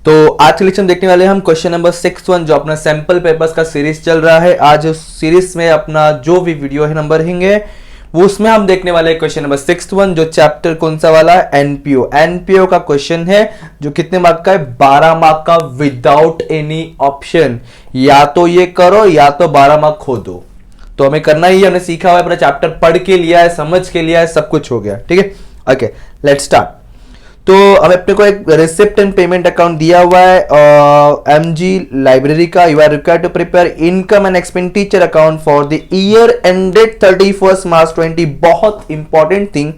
तो आज के लेक्चर देखने वाले हम क्वेश्चन नंबर 61 जो अपना सैंपल पेपर्स का सीरीज चल रहा है। आज उस सीरीज में अपना जो भी वीडियो है नंबर रहेंगे वो उसमें हम देखने वाले हैं क्वेश्चन नंबर 61 जो चैप्टर कौन सा वाला है, एनपीओ का क्वेश्चन है जो कितने मार्क का है, 12 मार्क का विदाउट एनी ऑप्शन। या तो ये करो या तो 12 मार्क खो दो, तो हमें करना ही है। हमने सीखा हुआ है, पूरा चैप्टर पढ़ के लिया है, समझ के लिया है, सब कुछ हो गया। ठीक है, ओके लेट्स स्टार्ट। तो हमें अपने को एक रिसिप्ट एंड पेमेंट अकाउंट दिया हुआ है एमजी लाइब्रेरी का। You are required to prepare income and expenditure account for the year ended 31 March 20। बहुत इंपॉर्टेंट थिंग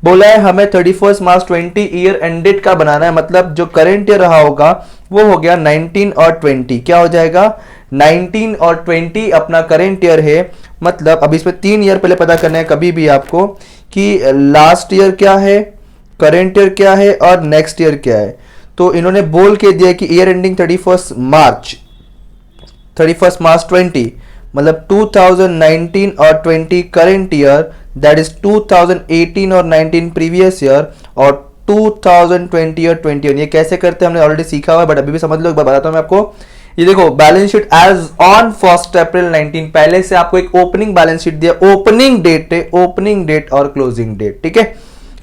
बोला है हमें, 31 मार्च 20 ईयर एंडेड का बनाना है। मतलब जो करंट ईयर रहा होगा वो हो गया 19 और 20। क्या हो जाएगा, 19 और 20 अपना करंट ईयर है। मतलब अब इसमें 3 ईयर पहले पता करना है कभी भी आपको कि लास्ट ईयर क्या है, करंट ईयर क्या है और नेक्स्ट ईयर क्या है। तो इन्होंने बोल के दिया कि ईयर एंडिंग 31 मार्च 20, मतलब 2019 और 20 करंट ईयर, दैट इज 2018 और 19 प्रीवियस ईयर, और 2020 और 21। ये कैसे करते हैं हमने ऑलरेडी सीखा हुआ है, बट अभी भी समझ लो, एक बार बताता हूं मैं आपको। ये देखो बैलेंस शीट एज ऑन 1 अप्रैल 19, पहले से आपको एक ओपनिंग बैलेंस शीट दिया, ओपनिंग डेट है, ओपनिंग डेट और क्लोजिंग डेट। ठीक है,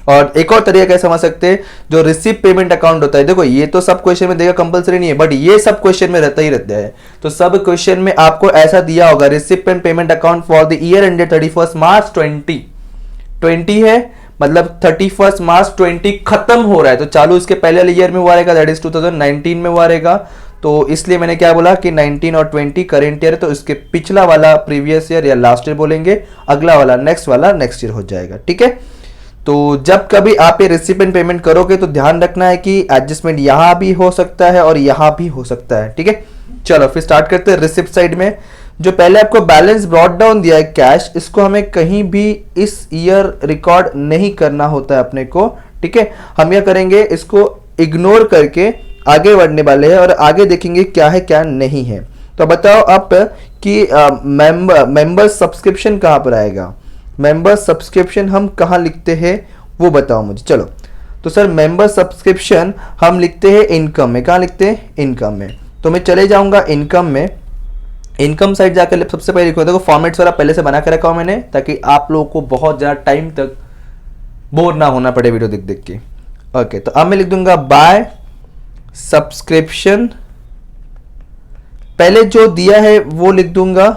और एक और तरीका कैसे समझ सकते हैं, जो रिसिप्ट पेमेंट अकाउंट होता है। देखो ये तो सब क्वेश्चन में देगा, कंपलसरी नहीं है, बट ये सब क्वेश्चन में रहता ही रहता है। तो सब क्वेश्चन में आपको ऐसा दिया होगा, receipt and payment account for the year ended 31 March 20 है, मतलब 31 मार्च 20 खत्म हो रहा है, तो चालू इसके पहले वाले ईयर में हुआ रहेगा, दैट इज 2019 में हुआ रहेगा। तो इसलिए मैंने क्या बोला कि 19 और 20 करंट ईयर, तो इसके पिछला वाला प्रीवियस ईयर या लास्ट ईयर बोलेंगे, अगला वाला नेक्स्ट वाला नेक्स्ट ईयर हो जाएगा। ठीक है, तो जब कभी आप ये रिसिप्ट एंड पेमेंट करोगे तो ध्यान रखना है कि एडजस्टमेंट यहां भी हो सकता है और यहां भी हो सकता है। ठीक है, चलो फिर स्टार्ट करते हैं। रिसिप्ट साइड में जो पहले आपको बैलेंस ब्रॉट डाउन दिया है कैश, इसको हमें कहीं भी इस ईयर रिकॉर्ड नहीं करना होता है अपने को। ठीक है, हम क्या करेंगे, इसको इग्नोर करके आगे बढ़ने वाले हैं और आगे देखेंगे क्या है क्या नहीं है। तो बताओ आप कि मेंबर सब्सक्रिप्शन कहां पर आएगा, मेंबर सब्सक्रिप्शन हम कहां लिखते हैं वो बताओ मुझे। चलो, तो सर मेंबर सब्सक्रिप्शन हम लिखते हैं इनकम में। कहां लिखते हैं, इनकम में। तो मैं चले जाऊंगा इनकम में, इनकम साइड जाकर सबसे पहले लिखो, देखो फॉर्मेट सारा पहले से बना के रखा हूं मैंने, ताकि आप लोगों को बहुत ज्यादा टाइम तक बोर ना होना पड़े वीडियो देख देख के। ओके, तो अब मैं लिख दूंगा बाय सब्सक्रिप्शन, पहले जो दिया है वो लिख दूंगा,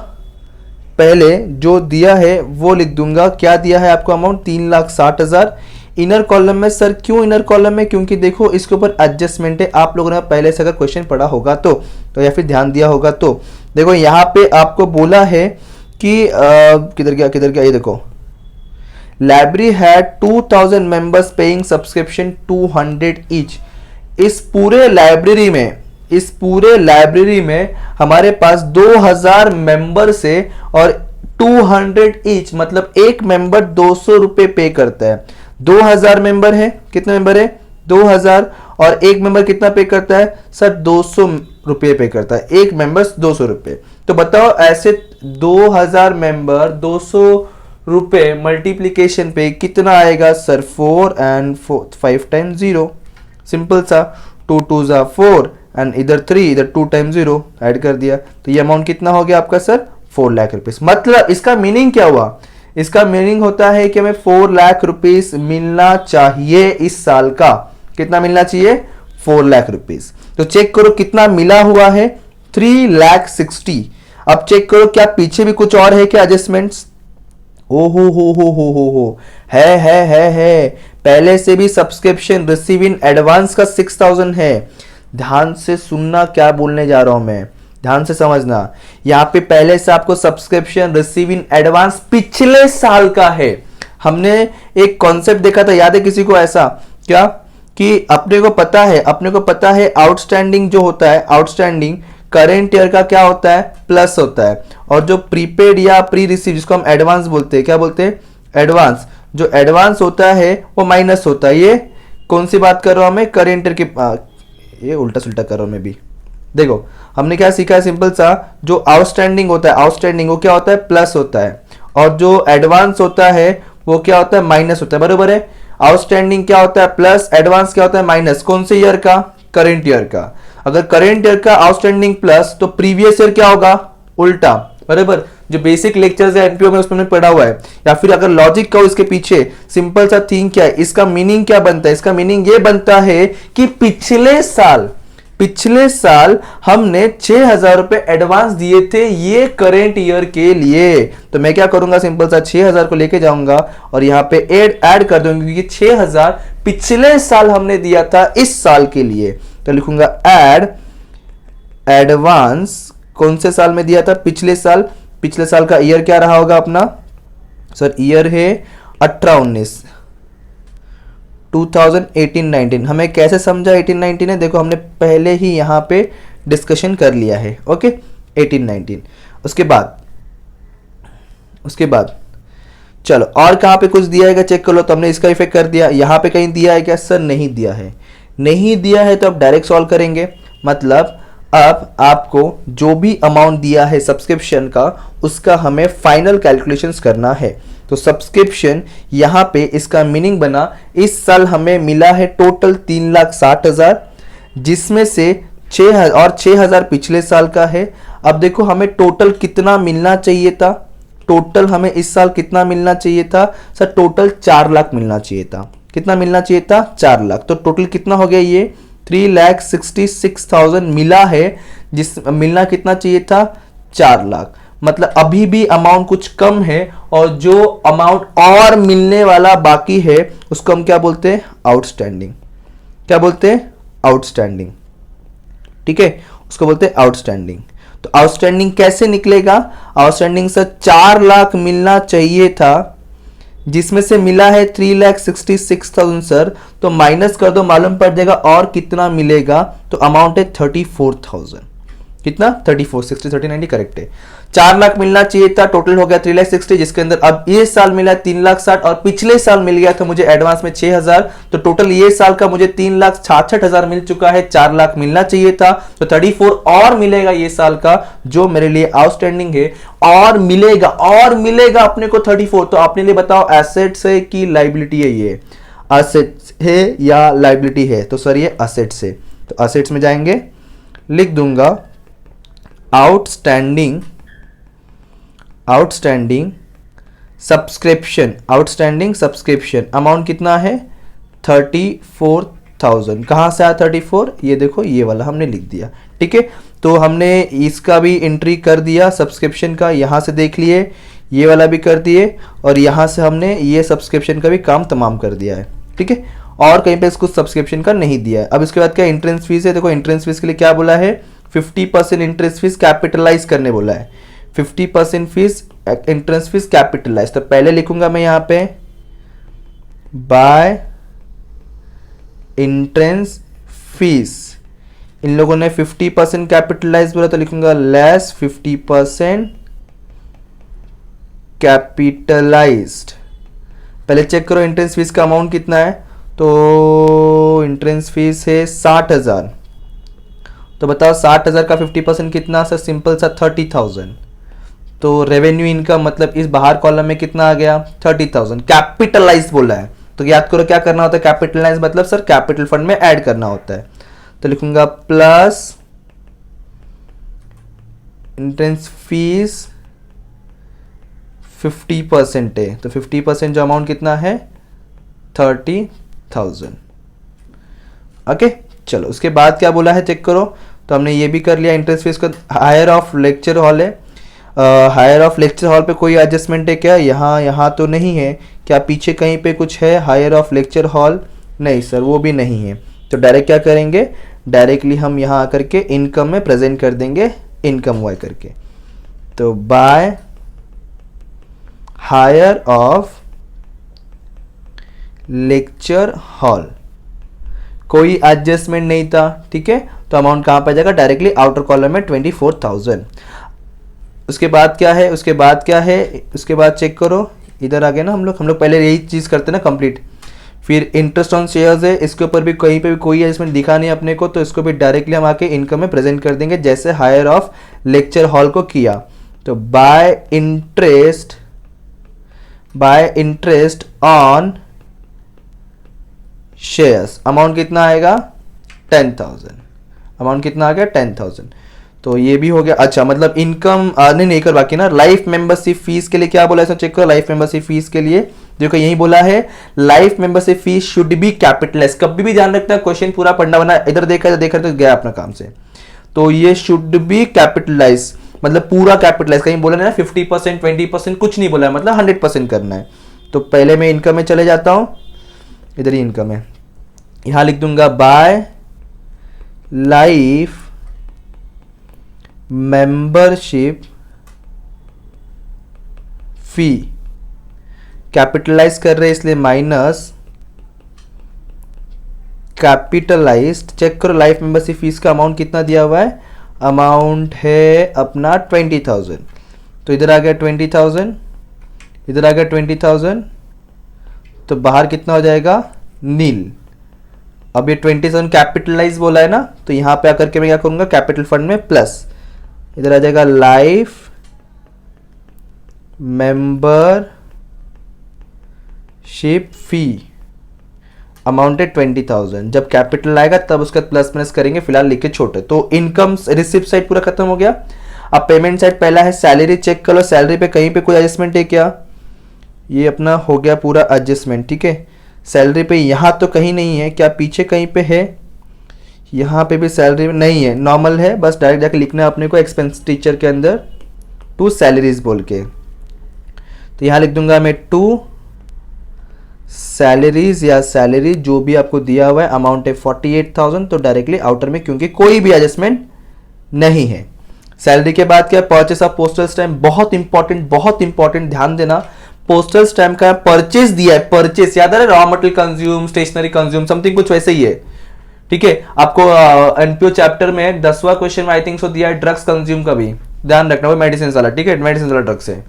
पहले जो दिया है वो लिख दूंगा। क्या दिया है आपको अमाउंट, 3,60,000। इनर कॉलम में, सर क्यों इनर कॉलम में, क्योंकि देखो इसके ऊपर एडजस्टमेंट है। आप लोगों ने पहले से अगर क्वेश्चन पढ़ा होगा तो या फिर ध्यान दिया होगा तो देखो यहाँ पे आपको बोला है कि किधर गया, ये देखो, library had 2000 members paying subscription 200 each. इस पूरे लाइब्रेरी में हमारे पास 2000 मेंबर से और 200 ईच, मतलब एक मेंबर 200 रुपए पे करता है। 2000 मेंबर है, कितने मेंबर है, 2000, और एक मेंबर कितना पे करता है सर, 200 रुपए पे करता है, एक मेंबर 200 रुपए। तो बताओ ऐसे 2000 मेंबर 200 रुपए मल्टीप्लीकेशन पे कितना आएगा सर, 4 and 5 times 0, सिंपल सा, 2 2 4 एंड इधर 3, इधर 2 times 0 ऐड कर दिया, तो ये अमाउंट कितना हो गया आपका सर, 4 लाख रुपीस। मतलब इसका मीनिंग क्या हुआ, इसका मीनिंग होता है कि हमें 4 लाख रुपीस मिलना चाहिए इस साल का। कितना मिलना चाहिए, 4 लाख रुपीस। तो चेक करो कितना मिला हुआ है, 3,60,000। अब चेक करो क्या पीछे भी कुछ और है क्या एडजस्टमेंट्स, ओ हो है। पहले से भी सब्सक्रिप्शन रिसीव इन एडवांस का 6,000 है। ध्यान से सुनना क्या बोलने जा रहा हूं मैं, ध्यान से समझना। यहां पे पहले से आपको सब्सक्रिप्शन रिसीव इन एडवांस पिछले साल का है। हमने एक कॉन्सेप्ट देखा था, याद है किसी को ऐसा क्या, कि अपने को पता है आउटस्टैंडिंग जो होता है, आउटस्टैंडिंग करेंट ईयर का क्या होता है, प्लस होता है, और जो प्रीपेड या प्री रिसीव जिसको हम एडवांस बोलते हैं, क्या बोलते हैं, एडवांस, जो एडवांस होता है वो माइनस होता है। ये कौन सी बात कर रहा हूं मैं, करेंट ईयर की, ये उल्टा सुल्टा कर रहा हूं मैं भी। देखो हमने क्या सीखा है, सिंपल सा, जो आउटस्टैंडिंग होता है, आउटस्टैंडिंग वो क्या होता है, प्लस होता है, और जो एडवांस होता है वो क्या होता है, माइनस होता है। बरोबर है, आउटस्टैंडिंग क्या होता है प्लस, एडवांस क्या होता है माइनस, कौन से ईयर का, करंट ईयर का। अगर करंट ईयर का आउटस्टैंडिंग प्लस तो प्रीवियस ईयर क्या होगा, उल्टा, बराबर। जो बेसिक लेक्चर्स है एनपीओ में उसमें पढ़ा हुआ है। या फिर अगर लॉजिक का इसके पीछे सिंपल सा थिंग क्या है, इसका मीनिंग क्या बनता है, इसका मीनिंग ये बनता है कि पिछले साल हमने 6,000 रुपए एडवांस दिए थे ये करेंट ईयर के लिए। तो मैं क्या करूंगा, सिंपल सा 6,000 को लेके जाऊंगा और यहां पे ऐड कर दूंगा, क्योंकि 6,000 पिछले साल हमने दिया था इस साल के लिए। तो लिखूंगा ऐड एडवांस, कौन से साल में दिया था, पिछले साल का ईयर क्या रहा होगा अपना, सर ईयर है 18-19, 2018-19। हमें कैसे समझा 18-19 है, देखो हमने पहले ही यहां पे डिस्कशन कर लिया है। ओके 18-19। उसके बाद चलो और कहां पे कुछ दिया है चेक कर लो। तो हमने इसका इफेक्ट कर दिया, यहां पे कहीं दिया है क्या, सर नहीं दिया है। नहीं दिया है तो अब डायरेक्ट सॉल्व करेंगे। मतलब अब आपको जो भी अमाउंट दिया है सब्सक्रिप्शन का, उसका हमें फाइनल कैलकुलेशंस करना है। तो सब्सक्रिप्शन यहां पे इसका मीनिंग बना, इस साल हमें मिला है टोटल 3,60,000, जिसमें से 6,000 पिछले साल का है। अब देखो हमें टोटल कितना मिलना चाहिए था, टोटल हमें इस साल कितना मिलना चाहिए था, सर टोटल 4 लाख मिलना चाहिए था। कितना मिलना चाहिए था, 4 लाख। तो टोटल कितना हो गया, ये 3,66,000 मिला है, जिस मिलना कितना चाहिए था, 4 लाख। मतलब अभी भी अमाउंट कुछ कम है, और जो अमाउंट और मिलने वाला बाकी है उसको हम क्या बोलते हैं, आउटस्टैंडिंग। क्या बोलते हैं, आउटस्टैंडिंग। ठीक है, उसको बोलते हैं आउटस्टैंडिंग। तो आउटस्टैंडिंग कैसे निकलेगा, आउटस्टैंडिंग से 4 लाख मिलना चाहिए था, जिसमें से मिला है 3,66,000 सर। तो माइनस कर दो, मालूम पड़ जाएगा और कितना मिलेगा। तो अमाउंट है 34,000। कितना, 34, 60, 30, 90 करेक्ट है। 4 लाख मिलना चाहिए था, टोटल हो गया 3,60,000, जिसके अंदर अब ये साल मिला 3,60,000 और पिछले साल मिल गया था मुझे एडवांस में 6,000। तो टोटल ये साल का मुझे 3,66,000 मिल चुका है, 4 लाख मिलना चाहिए था। तो 34 और मिलेगा ये साल का, जो मेरे लिए आउटस्टैंडिंग है। और मिलेगा अपने को 34। तो अपने लिए बताओ एसेट्स है कि लाइबिलिटी है, ये एसेट्स है या लाइबिलिटी है, तो सर ये एसेट्स है। तो एसेट्स में जाएंगे, लिख दूंगा आउटस्टैंडिंग सब्सक्रिप्शन अमाउंट कितना है, 34,000। कहां से आया 34, ये देखो ये वाला हमने लिख दिया। ठीक है, तो हमने इसका भी एंट्री कर दिया सब्सक्रिप्शन का, यहां से देख लिए, ये वाला भी कर दिए, और यहां से हमने ये सब्सक्रिप्शन का भी काम तमाम कर दिया है। ठीक है, और कहीं पे इसको सब्सक्रिप्शन का नहीं दिया है। अब इसके बाद क्या एंट्रेंस फीस है, देखो एंट्रेंस फीस के लिए क्या बोला है, 50% इंटरेस्ट फीस कैपिटलाइज करने बोला है। 50% फीस इंटरेस्ट फीस कैपिटलाइज। तो पहले लिखूंगा मैं यहां पे बाय इंट्रेंस फीस, इन लोगों ने 50% कैपिटलाइज बोला, तो लिखूंगा लेस 50% कैपिटलाइज्ड। पहले चेक करो इंट्रेंस फीस का अमाउंट कितना है, तो इंट्रेंस फीस है 60,000। तो बताओ 60,000 का 50% कितना, सर सिंपल सा 30,000। तो रेवेन्यू इनकम मतलब इस बाहर कॉलम में कितना आ गया, 30,000। कैपिटलाइज बोला है, तो याद करो क्या करना होता है, कैपिटलाइज मतलब सर कैपिटल फंड में ऐड करना होता है। तो लिखूंगा प्लस एंट्रेंस फीस 50% है, तो 50% जो अमाउंट कितना है, 30,000। ओके चलो, उसके बाद क्या बोला है चेक करो। तो हमने ये भी कर लिया इंटरेस्ट फीस का। हायर ऑफ लेक्चर हॉल है, हायर ऑफ लेक्चर हॉल पे कोई एडजस्टमेंट है क्या, यहाँ तो नहीं है क्या, पीछे कहीं पे कुछ है हायर ऑफ लेक्चर हॉल, नहीं सर वो भी नहीं है। तो डायरेक्ट क्या करेंगे, डायरेक्टली हम यहाँ आकर के इनकम में प्रेजेंट कर देंगे, इनकम वाई करके। तो by hire of lecture hall, कोई एडजस्टमेंट नहीं था। ठीक है, तो अमाउंट कहां पर जाएगा, डायरेक्टली आउटर कॉलम में 24,000। उसके बाद क्या है, उसके बाद चेक करो, इधर आ गए ना हम लोग पहले यही चीज करते ना कंप्लीट। फिर इंटरेस्ट ऑन शेयर्स है, इसके ऊपर भी कहीं पे भी कोई एडजस्टमेंट दिखा नहीं अपने को, तो इसको भी डायरेक्टली हम आके इनकम में प्रेजेंट कर देंगे, जैसे हायर ऑफ लेक्चर हॉल को किया। तो bye interest on shares amount कितना आएगा, 10,000। अमाउंट कितना आ गया 10,000। तो ये भी हो गया। अच्छा मतलब इनकम नहीं कर बाकी ना। लाइफ मेंबरशिप फीस के लिए क्या बोला है, चेक करो। लाइफ मेंबरशिप फीस के लिए देखो यही बोला है, life membership fees should be capitalise. कभी भी ध्यान रखना, क्वेश्चन पूरा पढ़ना बना, इधर देखा तो गया अपना काम से। तो ये शुड बी कैपिटलाइज मतलब पूरा कैपिटलाइज, कहीं बोला ना 50% 20% कुछ नहीं बोला है, मतलब 100% करना है। तो पहले मैं इनकम में चले जाता हूं, इधर ही इनकम है, यहां लिख दूंगा by life membership fee, capitalise कर रहे इसलिए माइनस कैपिटलाइज्ड। चेक करो लाइफ मेंबरशिप फीस का अमाउंट कितना दिया हुआ है, अमाउंट है अपना 20,000। तो इधर आ गया 20,000, इधर आ गया 20,000, तो बाहर कितना हो जाएगा नील। अब ये 27 कैपिटलाइज बोला है ना, तो यहां पे आकर के मैं क्या करूंगा कैपिटल फंड में प्लस, इधर आ जाएगा लाइफ मेंबरशिप फी, अमाउंट है 20,000। जब कैपिटल आएगा तब उसका प्लस माइनस करेंगे, फिलहाल लिखे छोटे। तो इनकम रिसिप्ट साइड पूरा खत्म हो गया। अब पेमेंट साइड पहला है सैलरी, चेक कर लो सैलरी पे कहीं पे कोई एडजस्टमेंट है क्या, ये अपना हो गया पूरा एडजस्टमेंट, ठीक है। सैलरी पे यहां तो कहीं नहीं है, क्या पीछे कहीं पे है, यहां पे भी सैलरी नहीं है, नॉर्मल है, बस डायरेक्ट जाके लिखना है अपने को एक्सपेंस टीचर के अंदर टू सैलरीज बोल के। तो यहां लिख दूंगा मैं टू सैलरीज या सैलरी जो भी आपको दिया हुआ है, अमाउंट है 48,000। तो डायरेक्टली आउटर में क्योंकि कोई भी एडजस्टमेंट नहीं है। सैलरी के बाद क्या, परचेस ऑफ पोस्टल स्टैम्प, बहुत इंपॉर्टेंट ध्यान देना। पोस्टल स्टैम्प का परचेस दिया है, परचेस याद आ रहा है, raw material consume, stationery consume, something कुछ वैसे ही है, ठीक है। आपको एनपीओ चैप्टर में 10वां क्वेश्चन में आई थिंक सो दिया है ड्रग्स कंज्यूम का भी ध्यान रखना, वो मेडिसिन वाला, ठीक है, मेडिसिन वाला ड्रग्स है।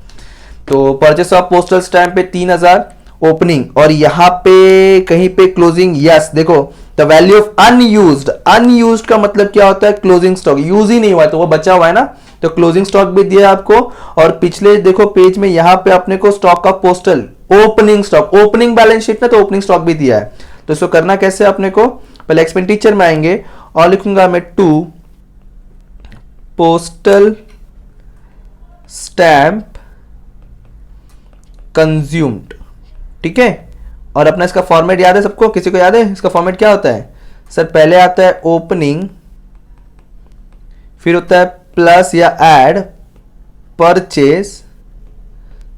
तो परचेस ऑफ पोस्टल स्टैम्प पे 3,000 ओपनिंग, और यहां पे कहीं पे क्लोजिंग, यस देखो द वैल्यू ऑफ अनयूज्ड का मतलब क्या होता है, क्लोजिंग स्टॉक, यूज ही नहीं हुआ तो वो बचा हुआ है ना, तो क्लोजिंग स्टॉक भी दिया है आपको। और पिछले देखो पेज में यहां पे अपने को stock of postal opening stock, opening balance sheet में तो ओपनिंग स्टॉक भी दिया है। तो इसको करना कैसे अपने को, पहले एक्सपेंडिचर में आएंगे और लिखूंगा मैं टू पोस्टल स्टैंप कंज्यूम्ड, ठीक है। और अपना इसका फॉर्मेट याद है सबको, किसी को याद है इसका फॉर्मेट क्या होता है सर, पहले आता है ओपनिंग, फिर होता है प्लस या ऐड परचेस,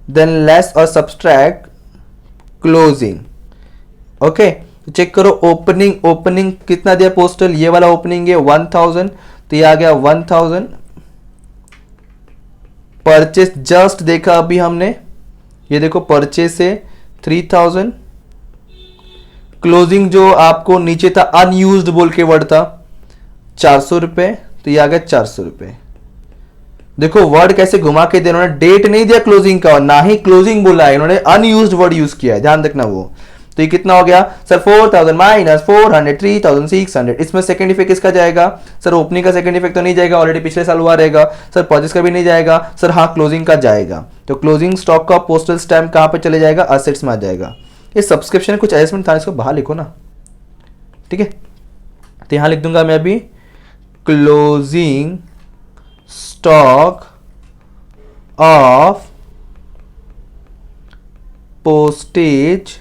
देन लेस और सब्सट्रैक्ट क्लोजिंग, ओके। तो चेक करो ओपनिंग कितना दिया पोस्टल, ये वाला ओपनिंग है 1,000, तो ये आ गया 1,000। परचेस जस्ट देखा अभी हमने, ये देखो परचेस है 3,000, क्लोजिंग जो आपको नीचे था अनयूज्ड बोल के वर्ड था 400 रुपए, तो ये आ गया 400 रुपए। देखो वर्ड कैसे घुमा के दिया, उन्होंने डेट नहीं दिया क्लोजिंग का, ना ही क्लोजिंग बोला है, इन्होंने अनयूज्ड वर्ड यूज किया है, ध्यान रखना वो। तो ये कितना हो गया सर 4,000 माइनस 400 3,600। इसमें सेकंड इफेक्ट किसका जाएगा सर, ओपनिंग का सेकंड इफेक्ट तो नहीं जाएगा, ऑलरेडी पिछले साल हुआ रहेगा सर, परचेस का भी नहीं जाएगा सर, हाँ क्लोजिंग का जाएगा। तो क्लोजिंग स्टॉक का पोस्टल स्टैम्प कहां पे चले जाएगा, असेट्स में आ जाएगा। ये सब्सक्रिप्शन कुछ एडजस्टमेंट था, इसको बाहर लिखो ना, ठीक है। तो यहां लिख दूंगा मैं अभी closing stock of postage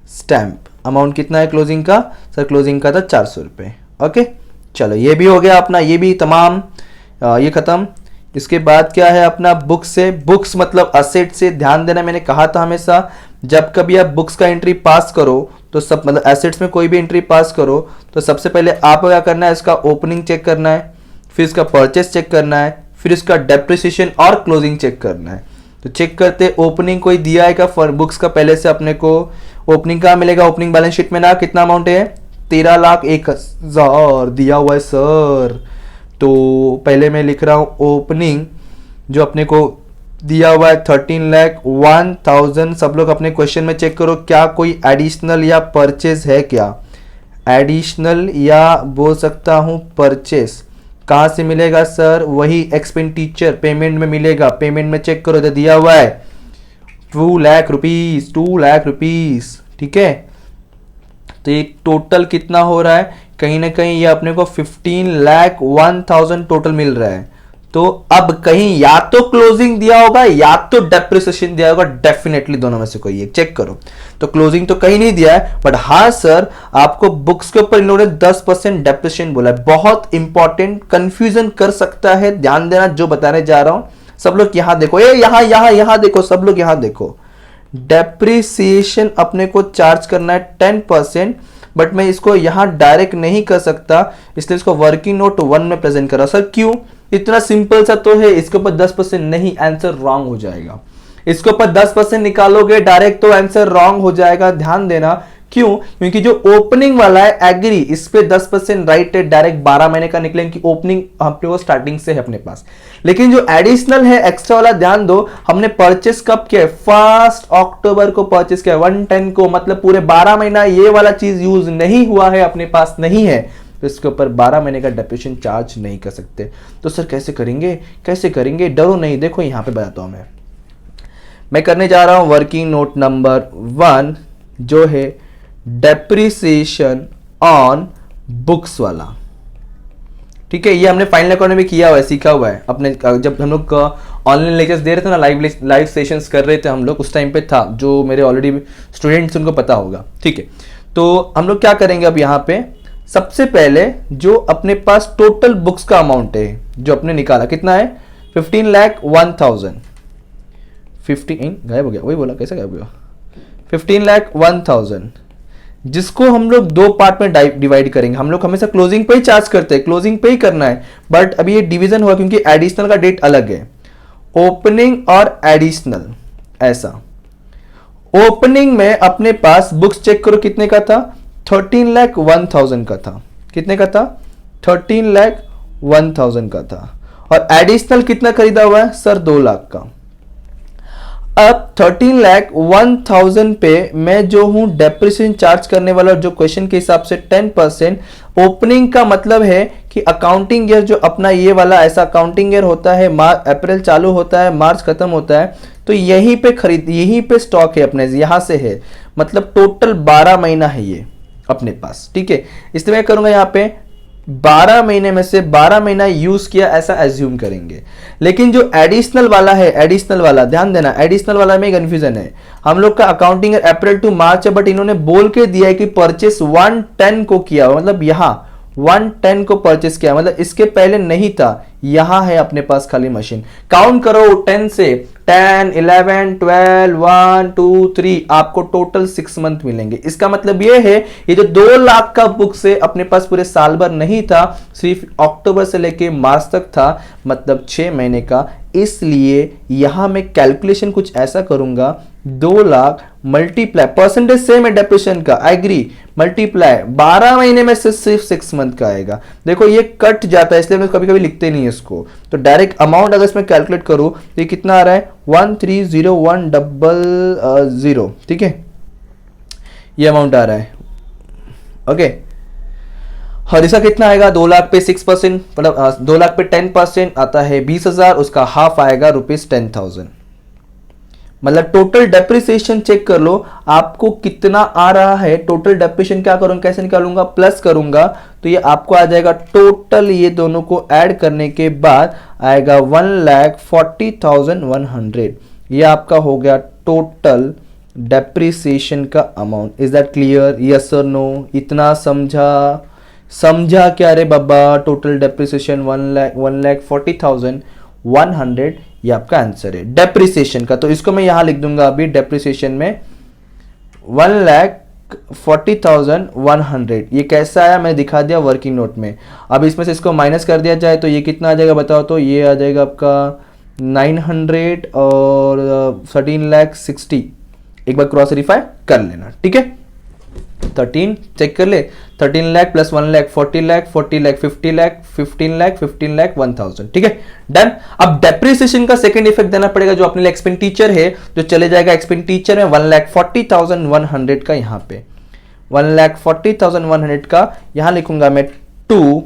stamp, amount कितना है क्लोजिंग का सर, क्लोजिंग का था 400 रुपए, ओके। चलो ये भी हो गया अपना, ये भी तमाम ये खत्म। इसके बाद क्या है अपना बुक्स से, बुक्स मतलब असेट से, ध्यान देना मैंने कहा था हमेशा जब कभी आप बुक्स का एंट्री पास करो तो सब मतलब एसेट्स में कोई भी एंट्री पास करो तो सबसे पहले आपको क्या करना है, इसका ओपनिंग चेक करना है, फिर इसका परचेस चेक करना है, फिर इसका डेप्रिसिएशन और क्लोजिंग चेक करना है। तो चेक करते ओपनिंग कोई दिया है क्या बुक्स का, पहले से अपने को ओपनिंग कहाँ मिलेगा, ओपनिंग बैलेंस शीट में ना, कितना अमाउंट है 13,01,000 दिया हुआ है सर। तो पहले मैं लिख रहा हूं ओपनिंग जो अपने को दिया हुआ है 13,01,000। सब लोग अपने क्वेश्चन में चेक करो क्या कोई एडिशनल या परचेज है क्या, एडिशनल या बोल सकता हूं परचेस। कहां से मिलेगा सर, वही एक्सपेंडिचर पेमेंट में मिलेगा, पेमेंट में चेक करो, दिया हुआ है 2 लाख रुपीस, 2 लाख रुपीस, ठीक है। तो ये टोटल कितना हो रहा है, कहीं ना कहीं ये अपने को 15,01,000 टोटल मिल रहा है। तो अब कहीं या तो क्लोजिंग दिया होगा या तो डेप्रिसिएशन दिया होगा, डेफिनेटली दोनों में से कोई एक, चेक करो। तो क्लोजिंग तो कहीं नहीं दिया है, बट हाँ सर आपको बुक्स के ऊपर इन लोगों ने 10% डेप्रिसिएशन बोला है। बहुत इंपॉर्टेंट, कंफ्यूजन कर सकता है, ध्यान देना जो बताने जा रहा हूं। सब लोग यहां देखो, ये यहां देखो, सब लोग यहां देखो। डेप्रिसिएशन अपने को चार्ज करना है 10%, बट मैं इसको यहां डायरेक्ट नहीं कर सकता, इसलिए इसको वर्किंग नोट 1 में प्रेजेंट कर रहा। सर क्यों? इतना सिंपल सा तो है, इसके ऊपर 10% नहीं, आंसर रॉन्ग हो जाएगा। इसके ऊपर 10% निकालोगे डायरेक्ट तो आंसर रॉन्ग हो जाएगा, ध्यान देना। क्यों? क्योंकि जो ओपनिंग वाला है एग्री, इस पे 10% राइट है, डायरेक्ट 12 महीने का निकले, कि ओपनिंग अपने को स्टार्टिंग से है अपने पास। लेकिन जो एडिशनल है एक्स्ट्रा वाला, ध्यान दो, हमने परचेस कब किया है? 1 अक्टूबर को परचेस किया, 110 को, मतलब पूरे 12 महीना ये वाला चीज यूज नहीं हुआ है, अपने पास नहीं है, तो इसके ऊपर 12 महीने का डेप्रिसिएशन चार्ज नहीं कर सकते। तो सर कैसे करेंगे, कैसे करेंगे? डरो नहीं, देखो यहां पे बताता हूं मैं करने जा रहा हूं वर्किंग नोट नंबर 1 जो है डेप्रिसिएशन ऑन बुक्स वाला। ठीक है, ये हमने फाइनल अकाउंट में किया हुआ है, सीखा हुआ है अपने, जब हम लोग ऑनलाइन लेक्चर्स दे रहे थे ना, लाइव सेशंस कर रहे थे हम लोग, उस टाइम पे था, जो मेरे ऑलरेडी स्टूडेंट्स उनको पता होगा। ठीक है, तो हम लोग क्या करेंगे अब यहाँ पे, सबसे पहले जो अपने पास टोटल बुक्स का अमाउंट है जो अपने निकाला, कितना है? 15,01,000। 15 गायब हो गया, वही बोला, कैसे गायब हुआ? 15,01,000, जिसको हम लोग दो पार्ट में डिवाइड करेंगे। हम लोग हमेशा क्लोजिंग पे ही चार्ज करते हैं, क्लोजिंग पे ही करना है, बट अभी ये डिवीजन हुआ क्योंकि एडिशनल का डेट अलग है, ओपनिंग और एडिशनल। ऐसा ओपनिंग में अपने पास बुक्स चेक करो कितने का था, 13,01,000 का था। कितने का था? 13,01,000 का था। और एडिशनल कितना खरीदा हुआ है सर? 2 लाख का। अब 13,01,000 पे मैं जो हूं डेप्रिसिएशन चार्ज करने वाला, जो क्वेश्चन के हिसाब से 10%, ओपनिंग का मतलब है कि अकाउंटिंग ईयर जो अपना ये वाला ऐसा अकाउंटिंग ईयर होता है, अप्रैल चालू होता है, मार्च खत्म होता है, तो यहीं पे खरीद, यहीं पे स्टॉक है अपने, यहां से है, मतलब टोटल 12 महीना है ये अपने पास। ठीक है, इसलिए मैं करूंगा यहाँ पे 12 महीने में से 12 महीना यूज किया ऐसा एज्यूम करेंगे। लेकिन जो एडिशनल वाला है, एडिशनल वाला ध्यान देना, एडिशनल वाला में कंफ्यूजन है। हम लोग का अकाउंटिंग अप्रैल टू मार्च है, बट इन्होंने बोल के दिया है कि परचेस 110 को किया हुआ, मतलब यहां 110 को परचेस किया, मतलब इसके पहले नहीं था, यहां है अपने पास खाली मशीन। काउंट करो 10 से, 10, 11, 12, 1, 2, 3, आपको टोटल 6 मंथ मिलेंगे। इसका मतलब ये है, ये जो 2 लाख का बुक से अपने पास पूरे साल भर नहीं था, सिर्फ अक्टूबर से लेके मार्च तक था, मतलब 6 महीने का। इसलिए यहां मैं कैलकुलेशन कुछ ऐसा करूंगा, 2 लाख मल्टीप्लाई, परसेंटेज सेम है डेप्रिसिएशन का, एग्री, मल्टीप्लाई 12 महीने में से सिर्फ 6 मंथ का आएगा। देखो ये कट जाता है, इसलिए मैं कभी कभी लिखते नहीं है इसको, तो डायरेक्ट अमाउंट अगर इसमें कैलकुलेट करूं तो ये कितना आ रहा है? 130100। ठीक है, ये अमाउंट आ रहा है। ओके, और इसका कितना आएगा? 2 लाख पे 6%, मतलब 2 लाख पे 10% आता है 20,000, उसका हाफ आएगा ₹10,000। मतलब टोटल डेप्रिसिएशन चेक कर लो आपको कितना आ रहा है। टोटल डेप्रिसिएशन क्या करूंगा, कैसे निकालूंगा? प्लस करूंगा, तो ये आपको आ जाएगा टोटल, ये दोनों को ऐड करने के बाद आएगा 1,40,100। ये आपका हो गया टोटल डेप्रिसिएशन का amount. Is that clear? Yes और नो? इतना समझा क्या रे बाबा? टोटल डेप्रिसिएशन 1,40,100, ये आपका आंसर है डेप्रिसिएशन का। तो इसको मैं यहां लिख दूंगा अभी, डेप्रिसिएशन में 1,40,100। ये कैसा आया मैंने दिखा दिया वर्किंग नोट में। अब इसमें से इसको माइनस कर दिया जाए तो ये कितना आ जाएगा बताओ? तो ये आ जाएगा आपका 900 और 13,60,000। एक बार क्रॉस वेरीफाई कर लेना, ठीक है। 13 चेक कर ले, 13 लाख प्लस 1 लाख 40 लाख, 40 लाख 50 लाख, 15 लाख 15 लाख 1000। ठीक है, डन। अब डेप्रिसिएशन का सेकंड इफेक्ट देना पड़ेगा जो अपने लिए एक्सपेंडिचर है, जो चले जाएगा एक्सपेंडिचर में 1,40,100 का। यहां पे 1,40,100 का यहां लिखूंगा मैं टू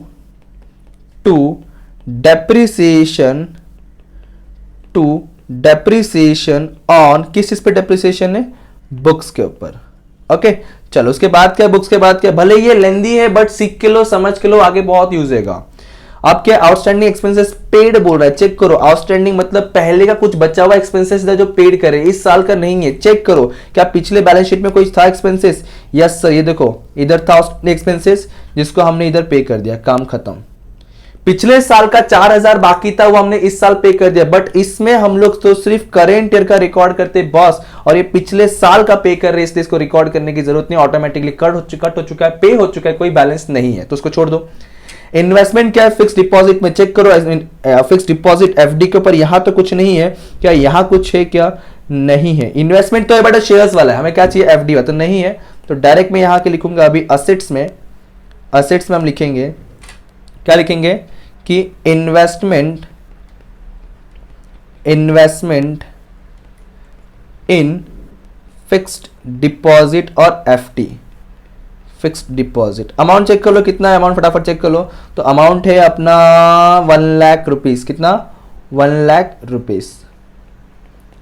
डेप्रिसिएशन ऑन, किस चीज पे डेप्रिसिएशन है? बुक्स के ऊपर। ओके, चलो उसके बाद क्या, बुक्स के बाद क्या, भले ये लेंदी है बट सीख के लो, समझ के लो, आगे बहुत यूज होगा। अब क्या, आउटस्टैंडिंग एक्सपेंसेस पेड बोल रहा है, चेक करो। आउटस्टैंडिंग मतलब पहले का कुछ बचा हुआ एक्सपेंसेस था जो पेड करे, इस साल का नहीं है। चेक करो क्या पिछले बैलेंस शीट में कोई था एक्सपेंसेस? यस सर, ये देखो इधर था आउटस्टैंडिंग एक्सपेंसेस जिसको हमने इधर पे कर दिया, काम खत्म। पिछले साल का 4000 बाकी था वो हमने इस साल पे कर दिया, बट इसमें हम लोग तो सिर्फ करेंट ईयर का रिकॉर्ड करते बॉस, और ये पिछले साल का पे कर रहे, इसलिए इसको रिकॉर्ड करने की जरूरत नहीं, ऑटोमेटिकली कट हो चुका है, पे हो चुका है, कोई बैलेंस नहीं है, तो उसको छोड़ दो। इन्वेस्टमेंट क्या है, फिक्स डिपॉजिट में, चेक करो फिक्स डिपॉजिट एफडी के ऊपर, यहां तो कुछ नहीं है क्या, यहां कुछ है क्या, नहीं है। इन्वेस्टमेंट तो है बट शेयर्स वाला है, हमें क्या चाहिए एफडी वाला, तो नहीं है, तो डायरेक्ट मैं यहां के लिखूंगा अभी असेट्स में, असेट्स में हम लिखेंगे क्या, लिखेंगे कि इन्वेस्टमेंट इन फिक्स्ड डिपॉजिट और FD. Fixed deposit amount check कर लो कितना है, अमाउंट फटाफट चेक कर लो, तो अमाउंट है अपना 1 लाख रुपीज, कितना 1 लाख रुपीज,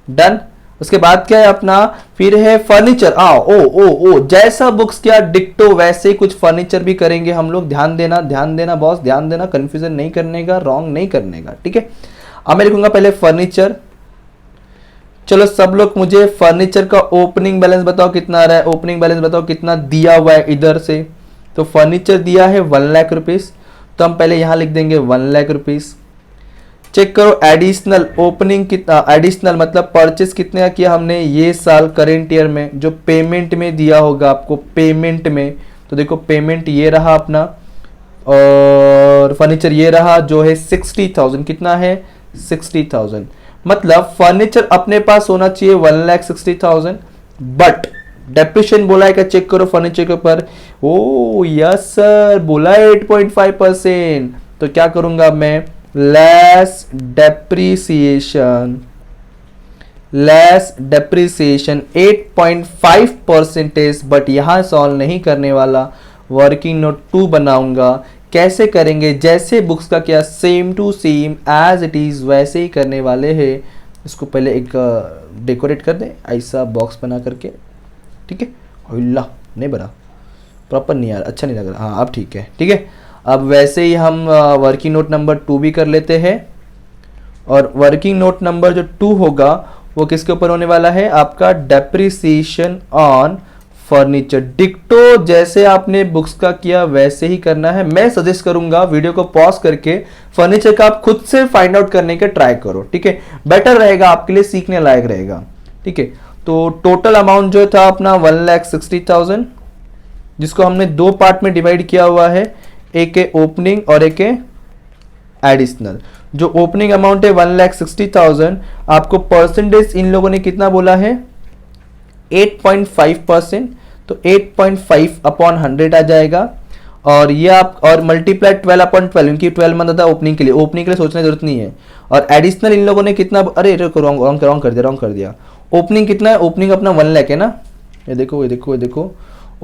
डन। उसके बाद क्या है अपना, फिर है फर्नीचर, ओ जैसा बुक्स क्या डिक्टो वैसे कुछ फर्नीचर भी करेंगे हम लोग, ध्यान देना बॉस, ध्यान देना, कंफ्यूजन नहीं करने का, रॉन्ग नहीं करने का, ठीक है। अब मैं लिखूंगा पहले फर्नीचर, चलो सब लोग मुझे फर्नीचर का ओपनिंग बैलेंस बताओ कितना आ रहा है, ओपनिंग बैलेंस बताओ कितना दिया हुआ है इधर से, तो फर्नीचर दिया है 1 लाख रुपीज, तो हम पहले यहां लिख देंगे 1 लाख रुपीज। चेक करो एडिशनल ओपनिंग कितना, एडिशनल मतलब परचेस कितने का किया हमने ये साल करेंट ईयर में, जो पेमेंट में दिया होगा आपको, पेमेंट में, तो देखो पेमेंट ये रहा अपना, और फर्नीचर ये रहा जो है 60,000, कितना है 60,000, मतलब फर्नीचर अपने पास होना चाहिए 1,60,000, बट डेप्रिशिएशन बोला है क्या, चेक करो फर्नीचर के ऊपर, ओ यस सर बोला है 8.5%, तो क्या करूंगा मैं, लेस डेप्रिसिएशन 8.5%, बट यहां सॉल्व नहीं करने वाला, वर्किंग नोट 2 बनाऊंगा। कैसे करेंगे, जैसे बुक्स का क्या same to same as it is वैसे ही करने वाले हैं। इसको पहले एक डेकोरेट कर दे ऐसा बॉक्स बना करके, ठीक है, अल्लाह नहीं बना प्रॉपर, नहीं यार अच्छा नहीं लग रहा, हाँ अब ठीक है, ठीक है। अब वैसे ही हम वर्किंग नोट नंबर 2 भी कर लेते हैं, और वर्किंग नोट नंबर जो 2 होगा वो किसके ऊपर होने वाला है, आपका डेप्रिसिएशन ऑन फर्नीचर, डिक्टो जैसे आपने बुक्स का किया वैसे ही करना है। मैं सजेस्ट करूंगा वीडियो को पॉज करके फर्नीचर का आप खुद से फाइंड आउट करने के ट्राई करो, ठीक है, बेटर रहेगा आपके लिए, सीखने लायक रहेगा, ठीक है। तो टोटल अमाउंट जो था अपना 1,60,000, जिसको हमने 2 पार्ट में डिवाइड किया हुआ है, एक है ओपनिंग और एक है एडिशनल। जो ओपनिंग अमाउंट है 1,60,000, आपको परसेंटेज इन लोगों ने कितना बोला है 8.5%, तो 8.5 अपॉन 100 आ जाएगा, और ये आप और मल्टीप्लाई 12/12, इनकी 12 मंथ था ओपनिंग के लिए, ओपनिंग के लिए सोचने की जरूरत नहीं है। और एडिशनल इन लोगों ने कितना, अरे रॉन्ग कर दिया, ओपनिंग कितना है, ओपनिंग अपना 1 लाख है ना, ये देखो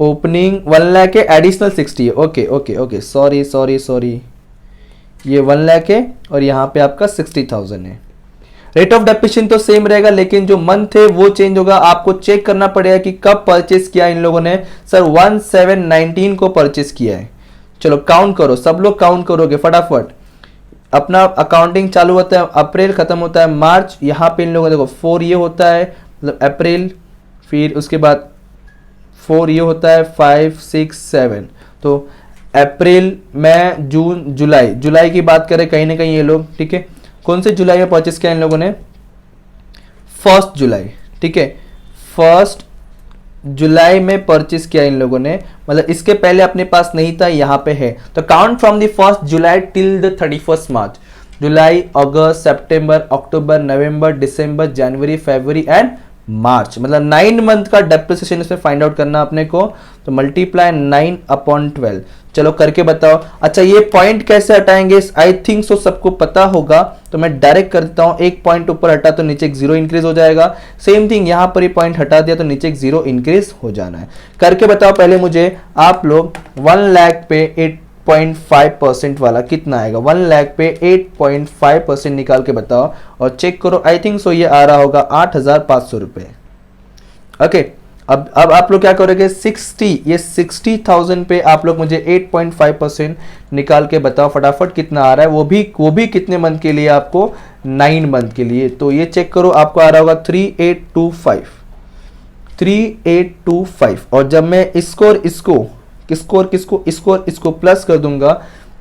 ओपनिंग 1 लाख है, एडिशनल 60 है, ओके सॉरी, ये 1 लाख है और यहाँ पे आपका 60,000 है। रेट ऑफ डेप्रिसिएशन तो सेम रहेगा, लेकिन जो मंथ है वो चेंज होगा, आपको चेक करना पड़ेगा कि कब परचेस किया इन लोगों ने, सर 1/7/19 को परचेस किया है। चलो काउंट करो, सब लोग काउंट करोगे फटाफट, अपना अकाउंटिंग चालू होता है अप्रैल, खत्म होता है मार्च, यहाँ पे इन लोगों देखो 4 ये होता है, मतलब अप्रैल, फिर उसके बाद 4 ये होता है, 5 6 7, तो अप्रैल मई जून जुलाई की बात करें कहीं ना कहीं ये लोग, ठीक है, कौन से जुलाई में परचेस किया इन लोगों ने, 1 जुलाई, ठीक है, 1 जुलाई में परचेस किया इन लोगों ने, मतलब इसके पहले अपने पास नहीं था, यहाँ पे है, तो count from the 1 July till the 31 March, जुलाई अगस्त सितंबर अक्टूबर नवंबर दिसंबर जनवरी फरवरी एंड मार्च, मतलब 9 मंथ का डेप्रिसिएशन इसमें फाइंड आउट करना अपने को, तो मल्टीप्लाई 9/12, चलो करके बताओ। अच्छा ये पॉइंट कैसे हटाएंगे, आई थिंक सो सबको पता होगा, तो मैं डायरेक्ट कर देता हूं, एक पॉइंट ऊपर हटा तो नीचे एक 0 इंक्रीज हो जाएगा, सेम थिंग यहां पर ही पॉइंट हटा दिया तो नीचे एक 0 इंक्रीज हो जाना है। करके बताओ पहले मुझे आप लोग, 1 लाख पे 8.5% वाला कितना आएगा, 1 लाख पे 8.5% निकाल के बताओ और चेक करो, आई थिंक सो ये आ रहा होगा 8,500 रुपए। ओके अब आप लोग क्या करोगे, 60,000 पे आप लोग मुझे 8.5% निकाल के बताओ फटाफट कितना आ रहा है, वो भी कितने मंथ के लिए, आपको 9 मंथ के लिए। तो ये चेक करो, आपको आ रहा होगा 3825 और जब मैं इसको और इसको प्लस कर दूंगा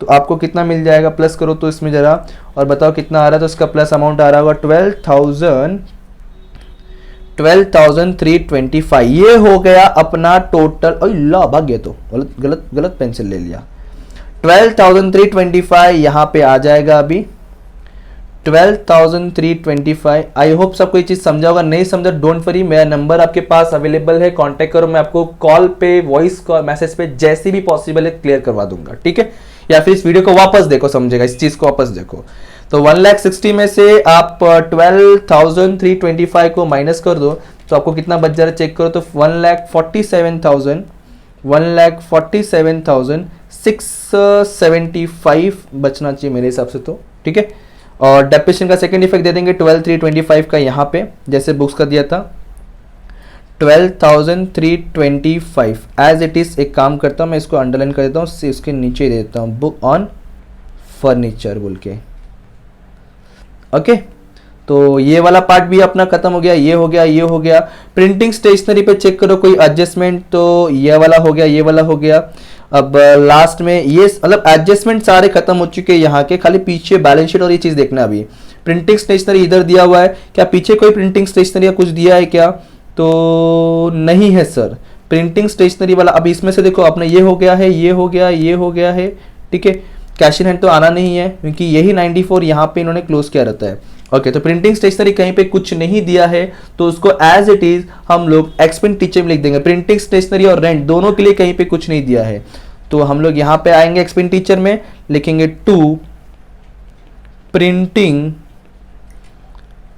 तो आपको कितना मिल जाएगा, प्लस करो तो इसमें जरा और बताओ कितना आ रहा है। तो इसका प्लस अमाउंट आ रहा होगा 12,325। ये हो गया अपना टोटल। ला भाग गया, तो गलत पेंसिल ले लिया। 12,325 यहां पे आ जाएगा अभी 12,325। आई होप सबको ये चीज समझा होगा, नहीं समझा डोंट वरी, मेरा नंबर आपके पास अवेलेबल है, कांटेक्ट करो, मैं आपको कॉल पे, वॉइस मैसेज पे जैसे भी पॉसिबल है क्लियर करवा दूंगा, ठीक है। या फिर इस वीडियो को वापस देखो, समझेगा, इस चीज को वापस देखो। तो 1,60,000 में से आप 12,325 को माइनस कर दो तो आपको कितना बच जा रहा है चेक करो। तो 1,47,675 बचना चाहिए मेरे हिसाब से, तो ठीक है। और डेप्रिसिएशन का सेकंड इफेक्ट दे देंगे 12,325 का यहाँ पे, जैसे बुक्स का दिया था 12,325 एज इट इज। एक काम करता हूँ, मैं इसको अंडरलाइन कर देता हूँ, इसके नीचे दे देता हूँ बुक ऑन फर्नीचर बोल के, ओके। तो ये वाला पार्ट भी अपना खत्म हो गया, ये हो गया, ये हो गया। प्रिंटिंग स्टेशनरी पे चेक करो कोई एडजस्टमेंट, तो ये वाला हो गया, ये वाला हो गया। अब लास्ट में ये मतलब एडजस्टमेंट सारे खत्म हो चुके हैं यहाँ के, खाली पीछे बैलेंस शीट और ये चीज देखना अभी। प्रिंटिंग स्टेशनरी इधर दिया हुआ है, क्या पीछे कोई प्रिंटिंग स्टेशनरी या कुछ दिया है क्या, तो नहीं है सर प्रिंटिंग स्टेशनरी वाला। अब इसमें से देखो अपना ये हो गया है, ये हो गया, ये हो गया है, ठीक है। कैश इन हैंड तो आना नहीं है क्योंकि यही 94 यहाँ पे इन्होंने क्लोज किया रहता है, ओके। तो प्रिंटिंग स्टेशनरी कहीं पे कुछ नहीं दिया है तो उसको एज इट इज हम लोग एक्सपेंडिचर में लिख देंगे। प्रिंटिंग स्टेशनरी और रेंट दोनों के लिए कहीं पे कुछ नहीं दिया है, तो हम लोग यहाँ पे आएंगे एक्सपेंडिचर में, लिखेंगे टू प्रिंटिंग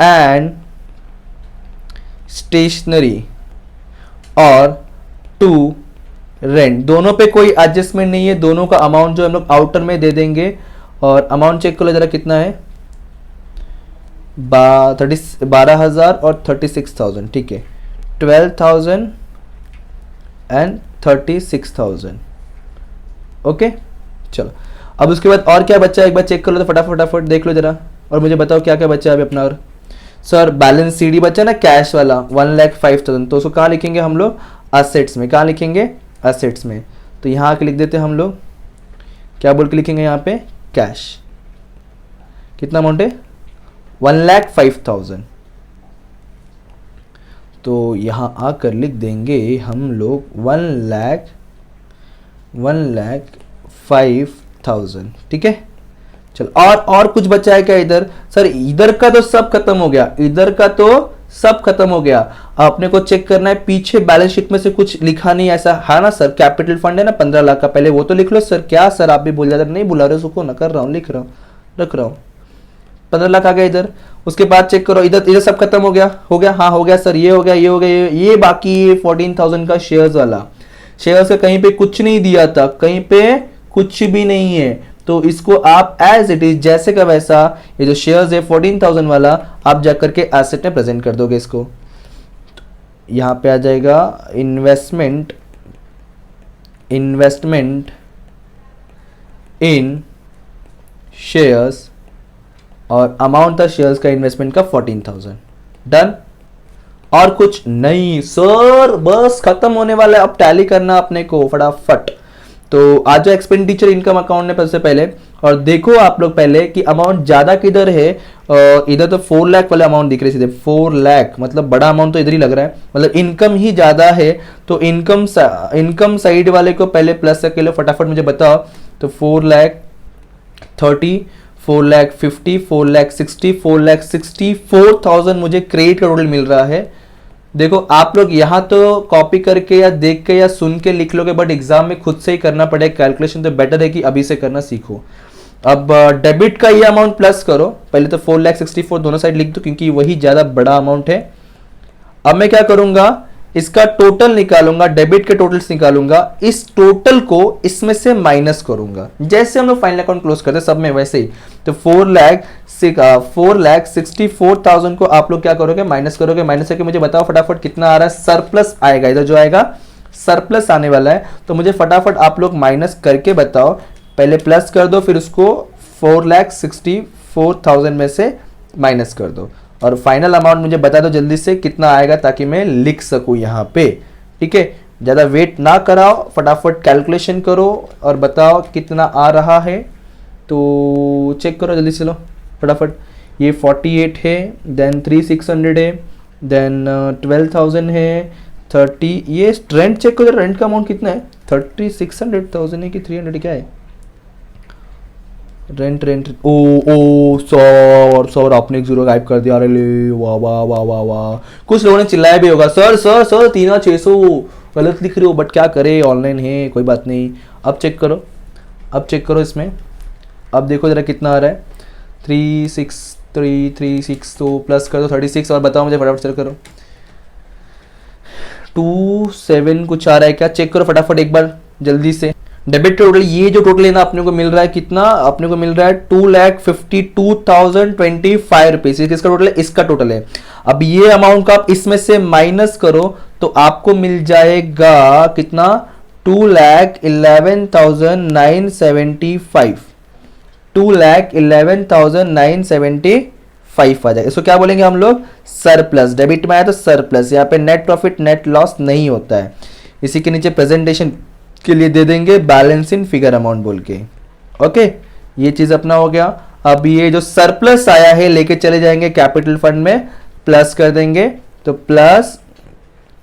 एंड स्टेशनरी और टू रेंट, दोनों पे कोई एडजस्टमेंट नहीं है, दोनों का अमाउंट जो हम लोग आउटर में दे देंगे। और अमाउंट चेक करो जरा कितना है, 12,000 और 36,000, ठीक है। 12,000 एंड 36,000, ओके। चलो अब उसके बाद और क्या बच्चा है एक बार चेक कर लो, तो फटाफट देख लो जरा और मुझे बताओ क्या क्या बच्चा है अभी अपना। और सर बैलेंस सीडी बचा ना कैश वाला 1,05,000, तो उसको कहाँ लिखेंगे हम लोग, असेट्स में। कहाँ लिखेंगे, असेट्स में। तो यहाँ आके लिख देते हैं हम लोग, क्या बोल के लिखेंगे यहाँ पे, कैश। कितना अमाउंट है, 1,05,000। तो यहाँ आकर लिख देंगे हम लोग 1,05,000, ठीक है। चल और कुछ बचा है क्या इधर, सर इधर का तो सब खत्म हो गया, इधर का तो सब खत्म हो गया। आपने को चेक करना है पीछे बैलेंस शीट में से कुछ लिखा नहीं ऐसा है ना सर, कैपिटल फंड है ना 15 लाख का, पहले वो तो लिख लो सर। क्या सर आप भी बोल जाते, नहीं बुला रहे उसको ना, कर रहा हूँ, लिख रहा हूँ, रख रहा हूँ। 15 लाख आ गया इधर। उसके बाद चेक करो इधर सब खत्म हो गया, हाँ हो गया सर, ये हो गया, ये हो गया, ये बाकी 14,000 का शेयर्स वाला, शेयर्स का कहीं पे कुछ नहीं दिया था, कहीं पे कुछ भी नहीं है। तो इसको आप एज इट इज जैसे का वैसा, ये जो शेयर्स है 14,000 वाला, आप जाकर के एसेट में प्रेजेंट कर दोगे इसको। यहां पे आ जाएगा इन्वेस्टमेंट इन शेयर्स और अमाउंट था शेयर्स का इन्वेस्टमेंट का 14,000। डन। और कुछ नहीं सर, बस खत्म होने वाला है, अब टैली करना अपने को फटाफट। तो आज जो एक्सपेंडिचर इनकम अकाउंट है सबसे पहले, और देखो आप लोग पहले कि अमाउंट ज्यादा किधर है, इधर तो 4 लाख वाले अमाउंट दिख रहे सीधे, 4 लाख मतलब बड़ा अमाउंट तो इधर ही लग रहा है, मतलब इनकम ही ज्यादा है। तो इनकम साइड वाले को पहले प्लस कर लो फटाफट, मुझे बताओ। तो 4,30,000, 4,50,000, 4,60,000, 4,64,000 मुझे क्रेडिट का टोटल मिल रहा है। देखो आप लोग यहाँ तो कॉपी करके या देख के या सुन के लिख लोगे, बट एग्जाम में खुद से ही करना पड़ेगा कैलकुलेशन, तो बेटर है कि अभी से करना सीखो। अब डेबिट का ये अमाउंट प्लस करो, पहले तो 4,64,000 दोनों साइड लिख दो क्योंकि वही ज्यादा बड़ा अमाउंट है। अब मैं क्या करूंगा इसका टोटल निकालूंगा, डेबिट के टोटल्स निकालूंगा, इस टोटल को इसमें से माइनस करूंगा, जैसे हम लोग फाइनल अकाउंट क्लोज करते हैं सब में वैसे ही। तो 4,64,000 को आप लोग क्या करोगे, माइनस करोगे। माइनस करके मुझे बताओ फटाफट कितना आ रहा है, सरप्लस आएगा, इधर जो आएगा सरप्लस आने वाला है। तो मुझे फटाफट आप लोग माइनस करके बताओ, पहले प्लस कर दो फिर उसको 4,64,000 में से माइनस कर दो और फाइनल अमाउंट मुझे बता दो जल्दी से कितना आएगा, ताकि मैं लिख सकूं यहाँ पे। ठीक है, ज़्यादा वेट ना कराओ, फटाफट कैलकुलेशन करो और बताओ कितना आ रहा है। तो चेक करो जल्दी से, लो फटाफट। ये 48 है, देन 3,600 है, देन 12,000 है, 30। ये रेंट चेक करो, रेंट का अमाउंट कितना है, 3600,000 है कि 300 क्या है रेंट। ओ सर आपने एक जीरो गायब कर दिया, अरे ले वाह वाह वाह वाह वाह। कुछ लोगों ने चिल्लाया भी होगा, सर सर सर 3,600 गलत लिख रहे हो, बट क्या करे, ऑनलाइन है कोई बात नहीं। अब चेक करो इसमें, अब देखो जरा कितना आ रहा है, 3,633,6 तो प्लस कर दो 36 और बताओ मुझे फटाफट चेक करो, 27 कुछ आ रहा है क्या, चेक करो फटाफट एक बार जल्दी से। डेबिट टोटल, ये जो टोटल है ना अपने को मिल रहा है कितना, अपने को मिल रहा है 2,52,025 रुपीज। किसका टोटल है, इसका टोटल है। अब ये अमाउंट का आप इसमें से माइनस करो तो आपको मिल जाएगा कितना, 2,11,975, 2,11,975 आ जाएगा। इसको क्या बोलेंगे हम लोग, सरप्लस। डेबिट में आया तो सरप्लस, यहाँ पे नेट प्रॉफिट नेट लॉस नहीं होता है। इसी के नीचे प्रेजेंटेशन के लिए दे देंगे बैलेंस इन फिगर अमाउंट बोल के। ओके, ये चीज अपना हो गया। अब ये जो सरप्लस आया है लेके चले जाएंगे कैपिटल फंड में, प्लस कर देंगे तो प्लस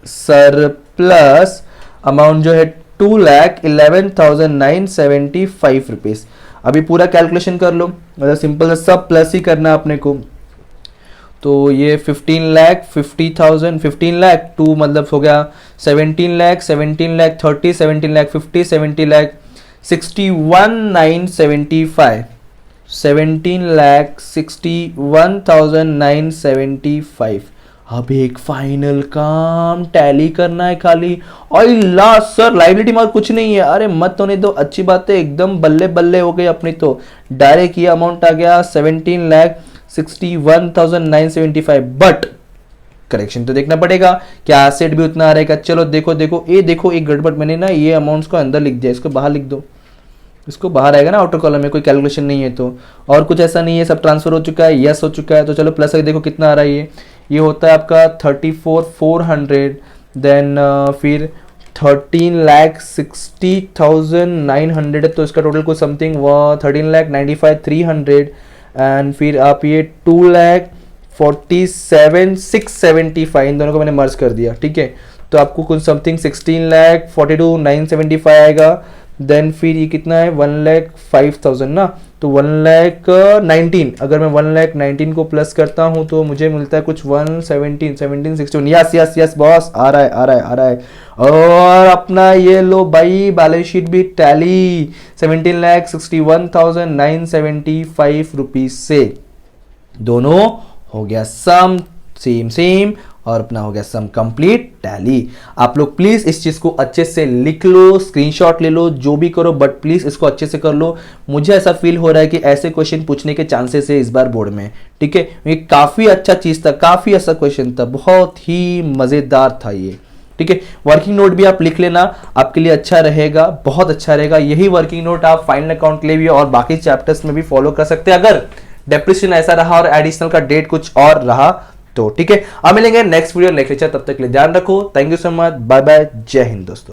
सरप्लस अमाउंट जो है 2,11,975 रुपीज। अभी पूरा कैलकुलेशन कर लो, मतलब सिंपल सा सब प्लस ही करना है अपने को। तो ये 15,50,000, 15 लाख 2 मतलब हो गया 17 लाख, 17 लाख 30, 17 लाख 50, 70 लाख 61,975, 17,61,975। अब एक फाइनल काम टैली करना है खाली। और लास्ट सर लाइबिलिटी में और कुछ नहीं है, अरे मत होने दो, अच्छी बात है, एकदम बल्ले बल्ले हो गई अपनी। तो डायरेक्ट ये अमाउंट आ गया 17,61,975, बट करेक्शन तो देखना पड़ेगा, क्या एसेट भी उतना आ रहेगा। चलो देखो देखो, ये देखो एक गड़बड़, मैंने ना ये अमाउंट्स को अंदर लिख दिया, इसको बाहर लिख दो, इसको बाहर आएगा ना आउटर कॉलम में, कोई कैलकुलेशन नहीं है तो। और कुछ ऐसा नहीं है, सब ट्रांसफर हो चुका है, यस हो चुका है। तो चलो प्लस देखो कितना आ रहा है, ये होता है आपका 34,400, देन फिर 13,60,900, तो इसका टोटल को समथिंग 13,95,300, एंड फिर आप ये 2,47,675, इन दोनों को मैंने मर्ज कर दिया। ठीक है, तो आपको कुछ समथिंग 16,42,975 आएगा। देन फिर ये कितना है 1,05,000 ना, तो 1,19,000, अगर मैं 1,19,000 को प्लस करता हूँ तो मुझे मिलता है कुछ 1,17,61। यस यस यस बॉस, आ रहा है आ रहा है आ रहा है। और अपना ये लो भाई बैलेंस शीट भी टैली 17,61,975 रुपीज से दोनों हो गया सम सेम सेम, और अपना हो गया सम कंप्लीट टैली। आप लोग प्लीज इस चीज को अच्छे से लिख लो, स्क्रीनशॉट ले लो, जो भी करो, बट प्लीज इसको अच्छे से कर लो। मुझे ऐसा फील हो रहा है कि ऐसे क्वेश्चन पूछने के चांसेस है इस बार बोर्ड में। ठीक है, ये काफी अच्छा चीज था, काफी अच्छा क्वेश्चन था, बहुत ही मजेदार था ये। ठीक है, वर्किंग नोट भी आप लिख लेना, आपके लिए अच्छा रहेगा, बहुत अच्छा रहेगा। यही वर्किंग नोट आप फाइनल अकाउंट के लिए भी और बाकी चैप्टर्स में भी फॉलो कर सकते हैं, अगर डेप्रिसिएशन ऐसा रहा और एडिशनल का डेट कुछ और रहा तो। ठीक है, अब मिलेंगे नेक्स्ट वीडियो नेक्स्ट लेक्चर, तब तक के लिए ध्यान रखो। Thank you so much, bye bye, जय हिंद दोस्तों।